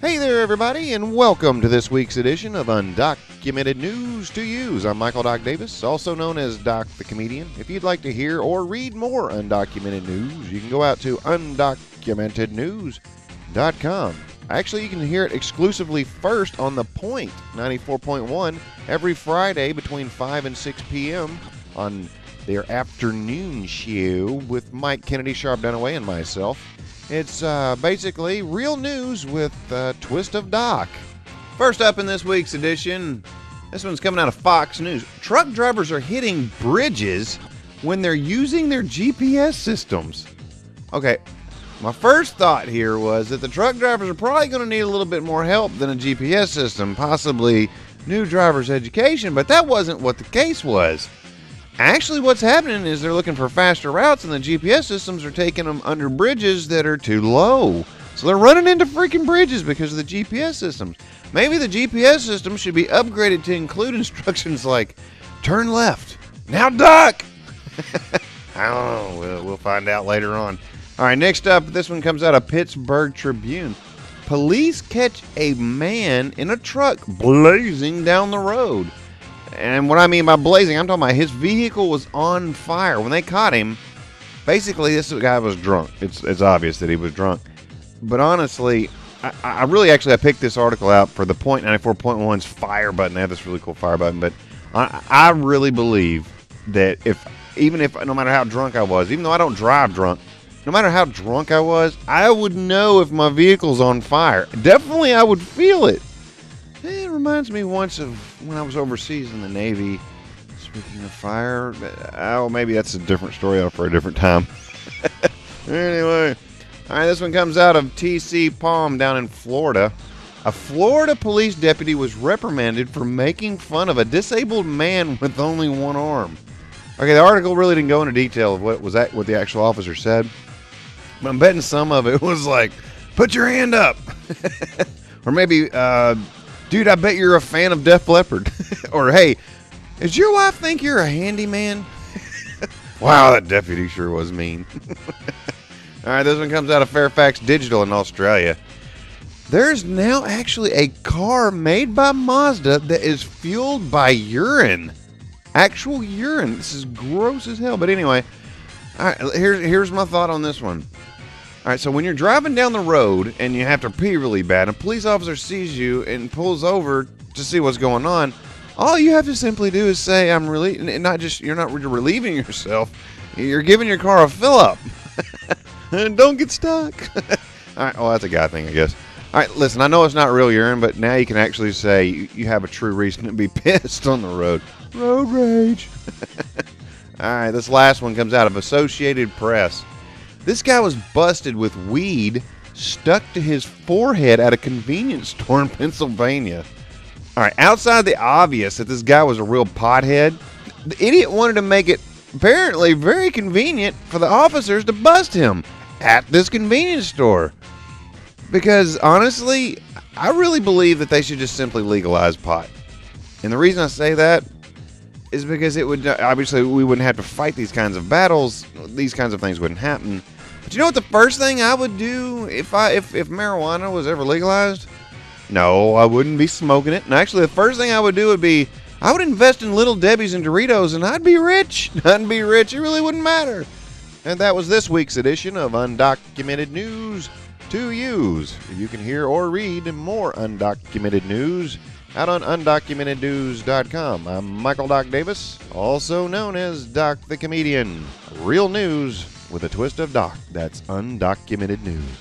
Hey there, everybody, and welcome to this week's edition of Undocumented News to Use. I'm Michael Doc Davis, also known as Doc the Comedian. If you'd like to hear or read more undocumented news, you can go out to Un-DOC-Umented Actually, you can hear it exclusively first on The Point 94.1 every Friday between 5 and 6 p.m. on their afternoon show with Mike Kennedy, Sharp Dunaway, and myself. It's basically real news with a twist of Doc. First up in this week's edition, this one's coming out of Fox News. Truck drivers are hitting bridges when they're using their GPS systems. Okay, my first thought here was that the truck drivers are probably going to need a little bit more help than a GPS system, possibly new driver's education, but that wasn't what the case was. Actually, what's happening is they're looking for faster routes, and the GPS systems are taking them under bridges that are too low. So they're running into freaking bridges because of the GPS systems. Maybe the GPS system should be upgraded to include instructions like, turn left, now duck. I don't know. We'll find out later on. All right, next up, this one comes out of Pittsburgh Tribune. Police catch a man in a truck blazing down the road. And what I mean by blazing, I'm talking about his vehicle was on fire. When they caught him, basically this guy was drunk. It's obvious that he was drunk. But honestly, I picked this article out for the Point 94.1's fire button. They have this really cool fire button. But I really believe that even if no matter how drunk I was, even though I don't drive drunk, no matter how drunk I was, I would know if my vehicle's on fire. Definitely I would feel it. It reminds me once of when I was overseas in the Navy. Speaking of fire, maybe that's a different story for a different time. Anyway, all right, this one comes out of T.C. Palm down in Florida. A Florida police deputy was reprimanded for making fun of a disabled man with only one arm. Okay, the article really didn't go into detail of what the actual officer said, but I'm betting some of it was like, "Put your hand up," or maybe, "Dude, I bet you're a fan of Def Leppard." Or, "Hey, does your wife think you're a handyman?" Wow, that deputy sure was mean. All right, this one comes out of Fairfax Digital in Australia. There's now actually a car made by Mazda that is fueled by urine. Actual urine. This is gross as hell. But anyway, all right, here's my thought on this one. All right, so when you're driving down the road and you have to pee really bad, a police officer sees you and pulls over to see what's going on, all you have to simply do is say, "I'm relieving," and you're not relieving yourself, you're giving your car a fill up. And don't get stuck. All right, that's a guy thing, I guess. All right, listen, I know it's not real urine, but now you can actually say you have a true reason to be pissed on the road. Road rage. All right, this last one comes out of Associated Press. This guy was busted with weed stuck to his forehead at a convenience store in Pennsylvania. All right, outside the obvious that this guy was a real pothead, the idiot wanted to make it apparently very convenient for the officers to bust him at this convenience store. Because honestly, I really believe that they should just simply legalize pot. And the reason I say that is because it would, obviously we wouldn't have to fight these kinds of battles. These kinds of things wouldn't happen. But you know what the first thing I would do if marijuana was ever legalized? No, I wouldn't be smoking it. And actually the first thing I would do would be, I would invest in Little Debbie's and Doritos, and I'd be rich. I'd be rich. It really wouldn't matter. And that was this week's edition of Undocumented News to Use. You can hear or read more undocumented news out on undocumentednews.com. I'm Michael Doc Davis, also known as Doc the Comedian. Real news with a twist of Doc. That's undocumented news.